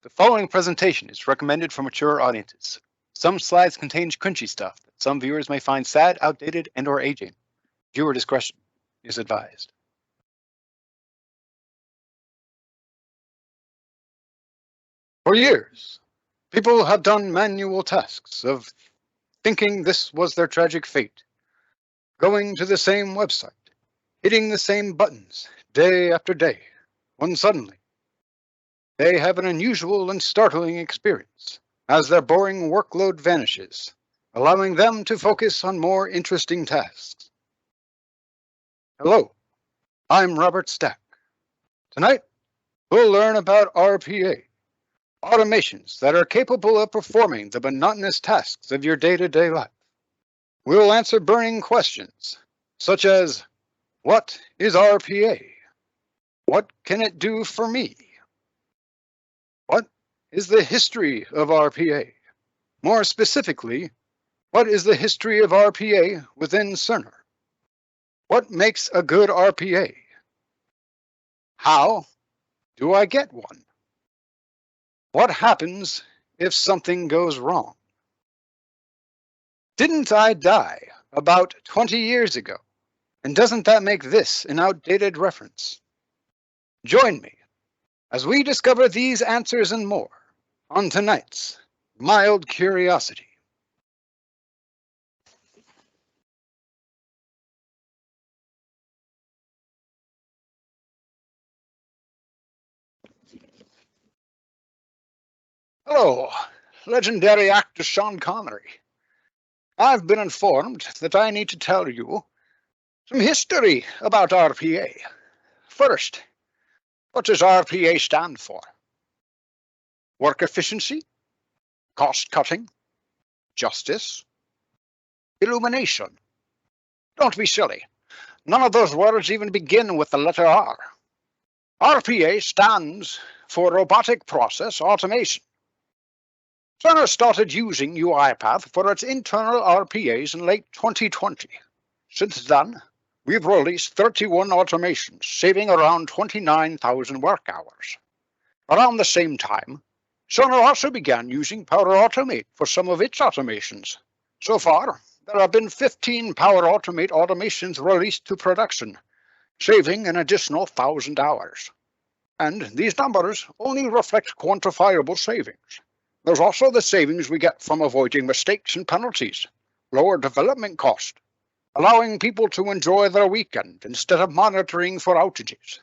The following presentation is recommended for mature audiences. Some slides contain cringy stuff that some viewers may find sad, outdated, and/or aging. Viewer discretion is advised. For years, people have done manual tasks of thinking this was their tragic fate, going to the same website, hitting the same buttons day after day, when suddenly they have an unusual and startling experience as their boring workload vanishes, allowing them to focus on more interesting tasks. Hello, I'm Robert Stack. Tonight, we'll learn about RPA, automations that are capable of performing the monotonous tasks of your day-to-day life. We'll answer burning questions, such as, what is RPA? What can it do for me? What is the history of RPA? More specifically, what is the history of RPA within Cerner? What makes a good RPA? How do I get one? What happens if something goes wrong? Didn't I die about 20 years ago? And doesn't that make this an outdated reference? Join me as we discover these answers and more on tonight's Mild Curiosity. Hello, legendary actor Sean Connery. I've been informed that I need to tell you some history about RPA. First, what does RPA stand for? Work efficiency? Cost cutting? Justice? Illumination? Don't be silly. None of those words even begin with the letter R. RPA stands for Robotic Process Automation. Cerner started using UiPath for its internal RPAs in late 2020. Since then, we've released 31 automations, saving around 29,000 work hours. Around the same time, Cerner also began using Power Automate for some of its automations. So far, there have been 15 Power Automate automations released to production, saving an additional 1,000 hours. And these numbers only reflect quantifiable savings. There's also the savings we get from avoiding mistakes and penalties, lower development cost, allowing people to enjoy their weekend instead of monitoring for outages.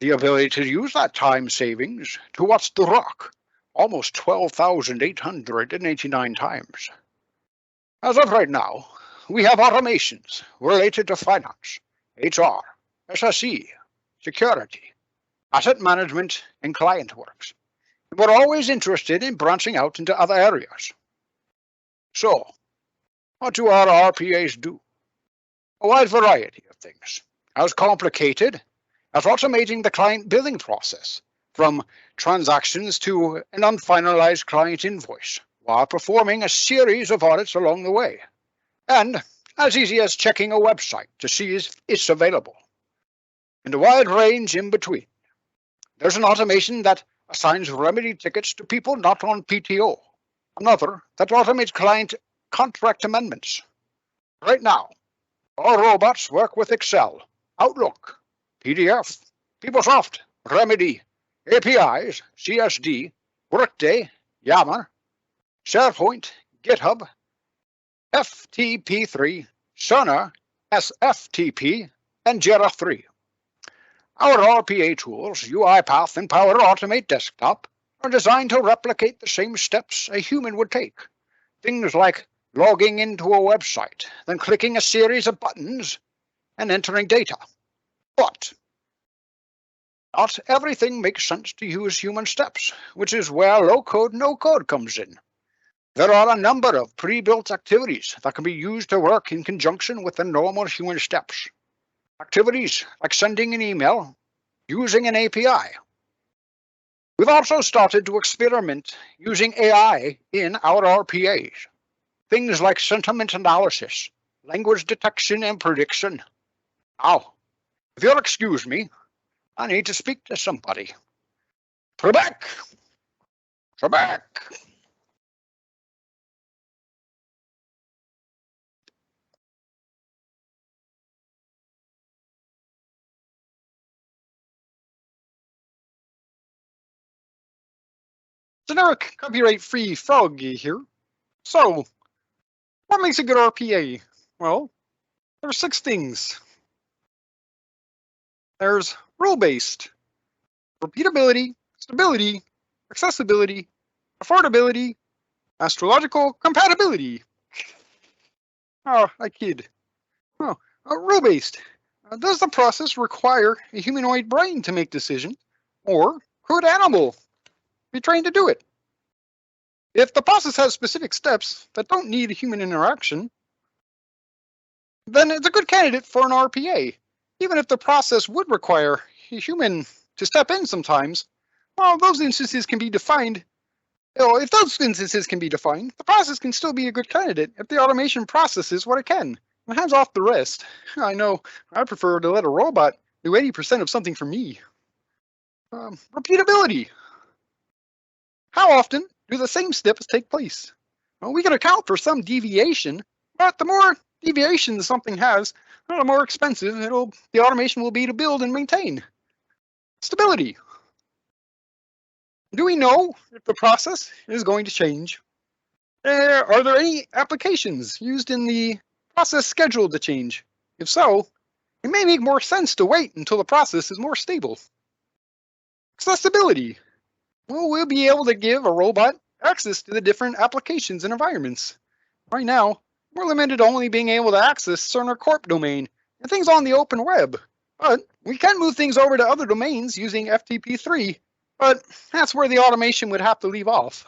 The ability to use that time savings to watch The Rock almost 12,889 times. As of right now, we have automations related to finance, HR, SSE, security, asset management, and client works. We're always interested in branching out into other areas. So, what do our RPAs do? A wide variety of things, as complicated as automating the client billing process, from transactions to an unfinalized client invoice, while performing a series of audits along the way, and as easy as checking a website to see if it's available, and a wide range in between. There's an automation that assigns remedy tickets to people not on PTO, another that automates client contract amendments. Right now, all robots work with Excel, Outlook, PDF, PeopleSoft, Remedy, APIs, CSD, Workday, Yammer, SharePoint, GitHub, FTP3, Cerner, SFTP, and Jira 3. Our RPA tools, UiPath and Power Automate Desktop, are designed to replicate the same steps a human would take. Things like logging into a website, then clicking a series of buttons and entering data. But not everything makes sense to use human steps, which is where low-code, no-code comes in. There are a number of pre-built activities that can be used to work in conjunction with the normal human steps. Activities like sending an email, using an API. We've also started to experiment using AI in our RPAs. Things like sentiment analysis, language detection and prediction. Now, if you'll excuse me, I need to speak to somebody. Trebek! Trebek. Generic copyright-free Froggy here. So, what makes a good RPA? Well, there are 6 things. There's rule-based, repeatability, stability, accessibility, affordability, astrological compatibility. Oh, I kid. Oh, rule-based. Does the process require a humanoid brain to make decisions, or could animal be trained to do it? If the process has specific steps that don't need human interaction, then it's a good candidate for an RPA. Even if the process would require a human to step in sometimes, well, those instances can be defined. If those instances can be defined, the process can still be a good candidate if the automation processes what it can. And hands off the rest. I know I prefer to let a robot do 80% of something for me. Repeatability. How often do the same steps take place? Well, we can account for some deviation, but the more deviation something has, the more expensive the automation will be to build and maintain. Stability. Do we know if the process is going to change? Are there any applications used in the process scheduled to change? If so, it may make more sense to wait until the process is more stable. Accessibility. Well, we'll be able to give a robot access to the different applications and environments. Right now, we're limited to only being able to access Cerner Corp domain and things on the open web. But we can move things over to other domains using FTP3, but that's where the automation would have to leave off.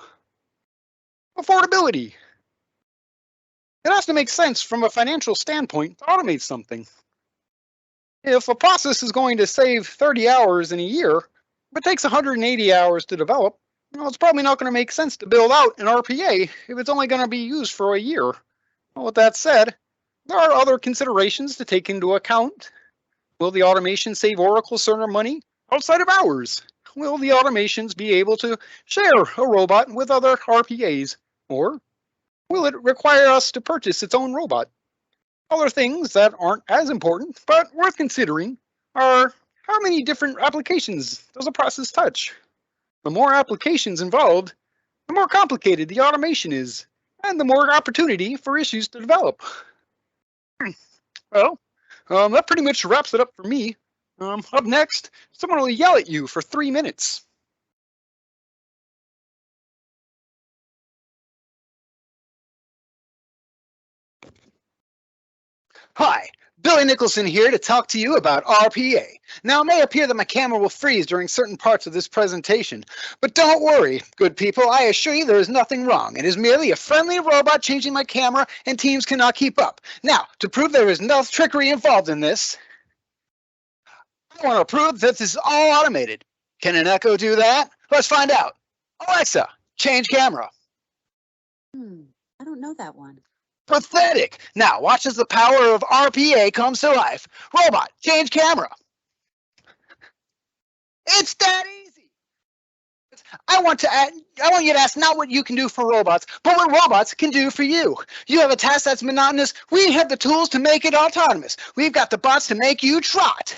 Affordability. It has to make sense from a financial standpoint to automate something. If a process is going to save 30 hours in a year, but takes 180 hours to develop, well, it's probably not going to make sense to build out an RPA if it's only going to be used for a year. Well, with that said, there are other considerations to take into account. Will the automation save Oracle Cerner money outside of hours? Will the automations be able to share a robot with other RPAs? Or will it require us to purchase its own robot? Other things that aren't as important but worth considering are how many different applications does a process touch? The more applications involved, the more complicated the automation is, and the more opportunity for issues to develop. Well, that pretty much wraps it up for me. Up next, someone will yell at you for 3 minutes. Hi, Billy Nicholson here to talk to you about RPA. Now, it may appear that my camera will freeze during certain parts of this presentation, but don't worry, good people, I assure you there is nothing wrong. It is merely a friendly robot changing my camera and Teams cannot keep up. Now, to prove there is no trickery involved in this, I want to prove that this is all automated. Can an Echo do that? Let's find out. Alexa, change camera. I don't know that one. Pathetic. Now, watch as the power of RPA comes to life. Robot, change camera. It's that easy. I want you to ask not what you can do for robots, but what robots can do for you. You have a task that's monotonous. We have the tools to make it autonomous. We've got the bots to make you trot.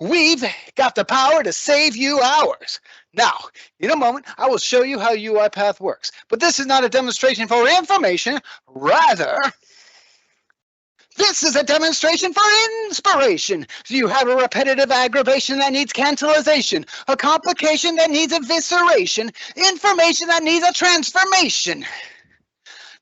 We've got the power to save you hours. Now, in a moment, I will show you how UiPath works. But this is not a demonstration for information. Rather, this is a demonstration for inspiration. You have a repetitive aggravation that needs cancellation, a complication that needs evisceration, information that needs a transformation.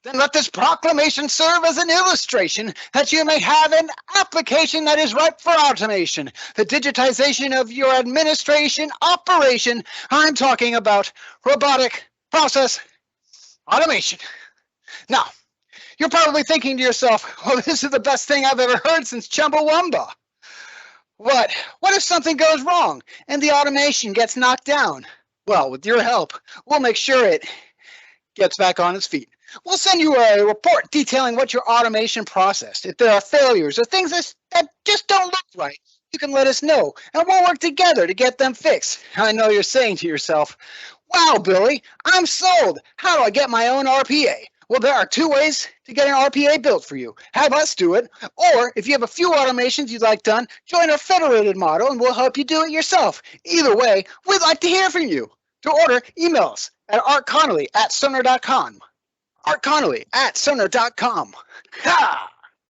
Then let this proclamation serve as an illustration that you may have an application that is ripe for automation. The digitization of your administration operation. I'm talking about robotic process automation. Now, you're probably thinking to yourself, oh, this is the best thing I've ever heard since Chumbawamba. What if something goes wrong and the automation gets knocked down? Well, with your help, we'll make sure it gets back on its feet. We'll send you a report detailing what your automation processed. If there are failures or things that just don't look right, you can let us know, and we'll work together to get them fixed. I know you're saying to yourself, Wow, Billy, I'm sold. How do I get my own RPA? Well, there are 2 ways to get an RPA built for you. Have us do it, or if you have a few automations you'd like done, join our federated model and we'll help you do it yourself. Either way, we'd like to hear from you. To order, email us at artconnolly@sonar.com. artconnolly@sonar.com. Ha!